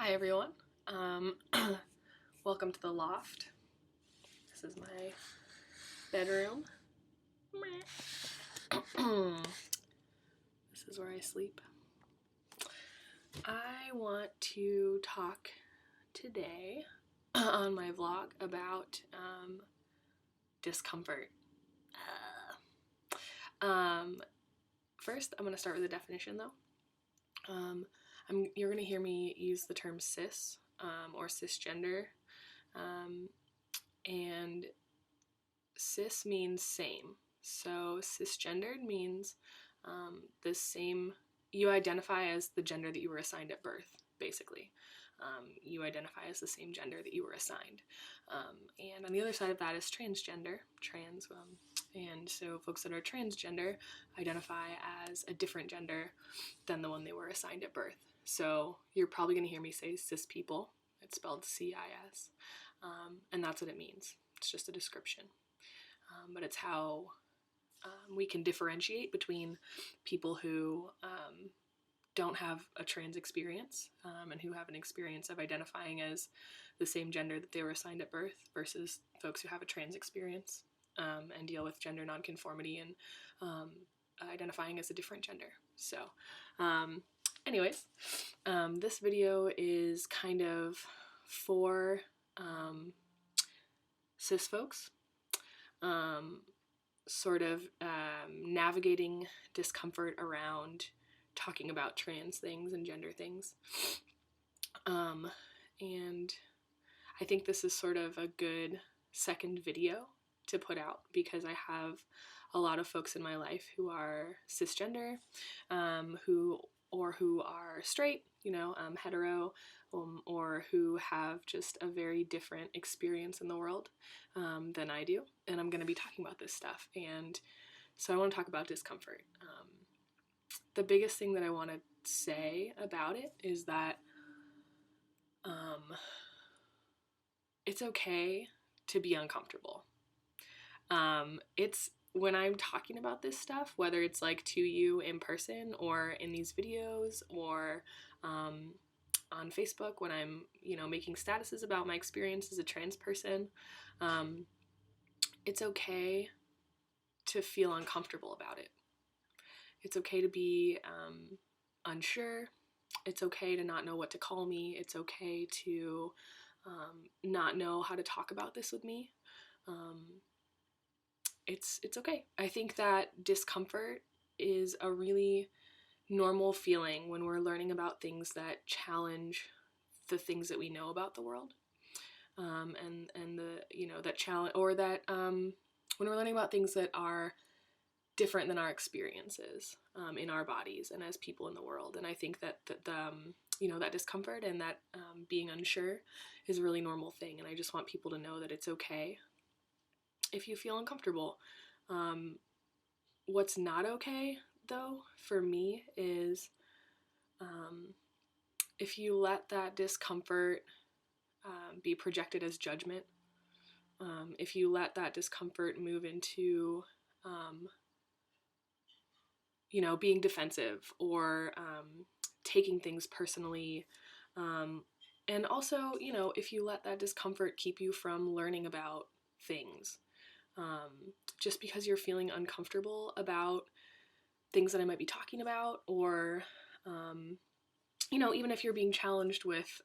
Hi everyone. Welcome to the loft. This is my bedroom. This is where I sleep. I want to talk today on my vlog about discomfort. First, I'm going to start with a definition though. You're going to hear me use the term cis or cisgender, and cis means same. So cisgendered means the same. You identify as the gender that you were assigned at birth, basically. You identify as the same gender that you were assigned. And on the other side of that is transgender, trans. And so folks that are transgender identify as a different gender than the one they were assigned at birth. So you're probably going to hear me say cis people. It's spelled C-I-S. And that's what it means. It's just a description. But it's how we can differentiate between people who don't have a trans experience and who have an experience of identifying as the same gender that they were assigned at birth versus folks who have a trans experience and deal with gender nonconformity and identifying as a different gender. So anyways, this video is kind of for cis folks, sort of navigating discomfort around talking about trans things and gender things. And I think this is sort of a good second video to put out because I have a lot of folks in my life who are cisgender, who are straight, hetero, or who have just a very different experience in the world than I do. And I'm going to be talking about this stuff. And so I want to talk about discomfort. The biggest thing that I want to say about it is that it's okay to be uncomfortable. It's when I'm talking about this stuff, whether it's like to you in person or in these videos or on Facebook when I'm, making statuses about my experience as a trans person, it's okay to feel uncomfortable about it. It's okay to be unsure. It's okay to not know what to call me. It's okay to not know how to talk about this with me. It's okay. I think that discomfort is a really normal feeling when we're learning about things that challenge the things that we know about the world, and the that challenge, or that when we're learning about things that are different than our experiences in our bodies and as people in the world. And I think that that discomfort and that being unsure is a really normal thing. And I just want people to know that it's okay if you feel uncomfortable. What's not okay, though, for me is if you let that discomfort be projected as judgment, if you let that discomfort move into being defensive or taking things personally, and also, if you let that discomfort keep you from learning about things, just because you're feeling uncomfortable about things that I might be talking about, or even if you're being challenged with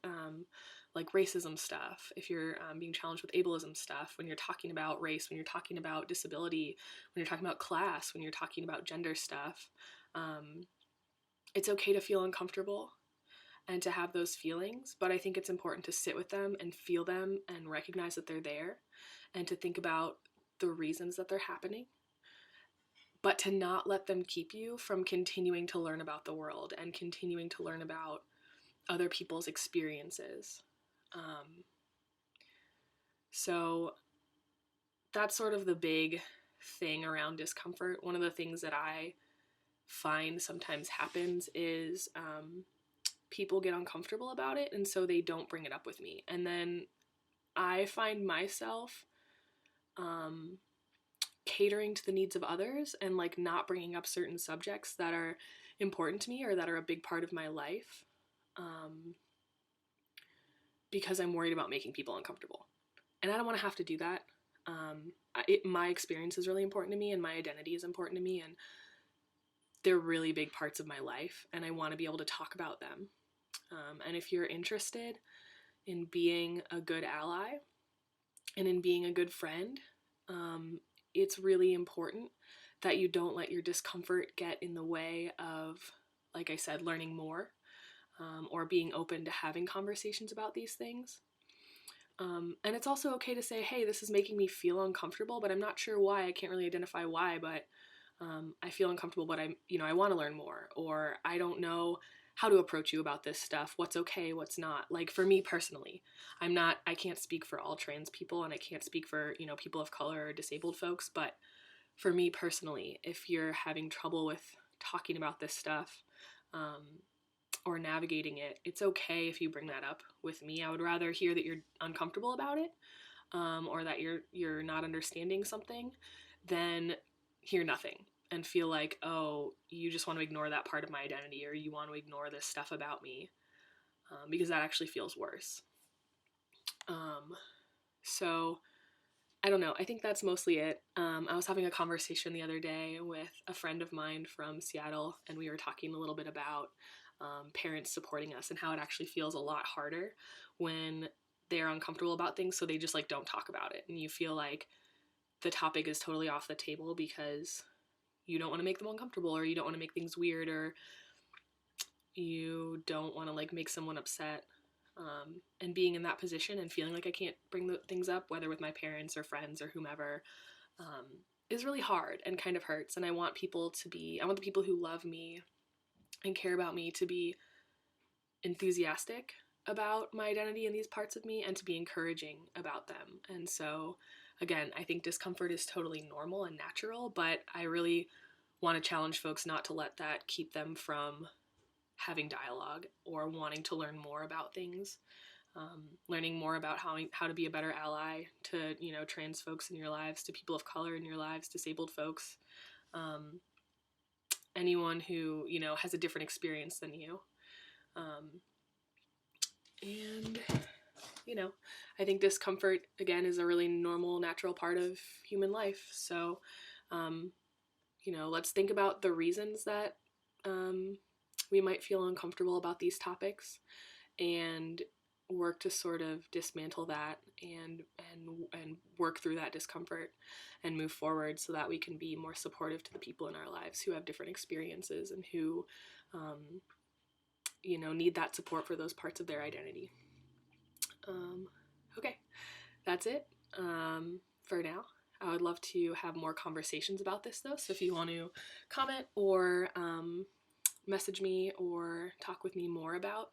like racism stuff, if you're being challenged with ableism stuff, when you're talking about race, when you're talking about disability, when you're talking about class, when you're talking about gender stuff, it's okay to feel uncomfortable and to have those feelings, but I think it's important to sit with them and feel them and recognize that they're there and to think about the reasons that they're happening, but to not let them keep you from continuing to learn about the world and continuing to learn about other people's experiences. So that's sort of the big thing around discomfort. One of the things that I find sometimes happens is people get uncomfortable about it, and so they don't bring it up with me. And then I find myself catering to the needs of others and like not bringing up certain subjects that are important to me or that are a big part of my life. because I'm worried about making people uncomfortable. And I don't want to have to do that. My experience is really important to me, and my identity is important to me, and they're really big parts of my life, and I want to be able to talk about them. And if you're interested in being a good ally and in being a good friend, it's really important that you don't let your discomfort get in the way of, like I said, learning more, or being open to having conversations about these things. And it's also okay to say, hey, this is making me feel uncomfortable, but I'm not sure why. I can't really identify why, but I feel uncomfortable, but I want to learn more, or I don't know how to approach you about this stuff. What's okay, what's not. Like for me personally, I can't speak for all trans people, and I can't speak for, people of color or disabled folks, but for me personally, if you're having trouble with talking about this stuff, or navigating it, it's okay if you bring that up with me. I would rather hear that you're uncomfortable about it, or that you're not understanding something, than hear nothing and feel like, oh, you just want to ignore that part of my identity, or you want to ignore this stuff about me, because that actually feels worse. So I don't know. I think that's mostly it. I was having a conversation the other day with a friend of mine from Seattle, and we were talking a little bit about parents supporting us and how it actually feels a lot harder when they're uncomfortable about things, so they just like don't talk about it, and you feel like the topic is totally off the table because you don't want to make them uncomfortable, or you don't want to make things weird, or you don't want to like make someone upset. And being in that position and feeling like I can't bring the things up, whether with my parents or friends or whomever, is really hard and kind of hurts. And I want the people who love me and care about me to be enthusiastic about my identity and these parts of me, and to be encouraging about them. And so, again, I think discomfort is totally normal and natural, but I really want to challenge folks not to let that keep them from having dialogue or wanting to learn more about things, learning more about how to be a better ally to, trans folks in your lives, to people of color in your lives, disabled folks, anyone who, has a different experience than you. And, I think discomfort, again, is a really normal, natural part of human life. So, let's think about the reasons that we might feel uncomfortable about these topics, and work to sort of dismantle that and work through that discomfort and move forward, so that we can be more supportive to the people in our lives who have different experiences and who need that support for those parts of their identity. Okay, that's it for now. I would love to have more conversations about this, though, so if you want to comment or message me or talk with me more about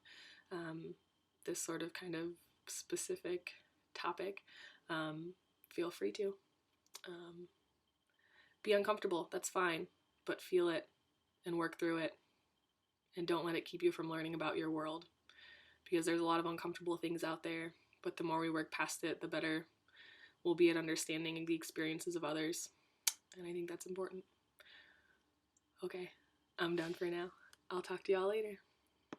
this sort of kind of specific topic, feel free to. Be uncomfortable, that's fine, but feel it and work through it, and don't let it keep you from learning about your world, because there's a lot of uncomfortable things out there, but the more we work past it, the better we'll be at understanding the experiences of others, and I think that's important. Okay, I'm done for now. I'll talk to y'all later.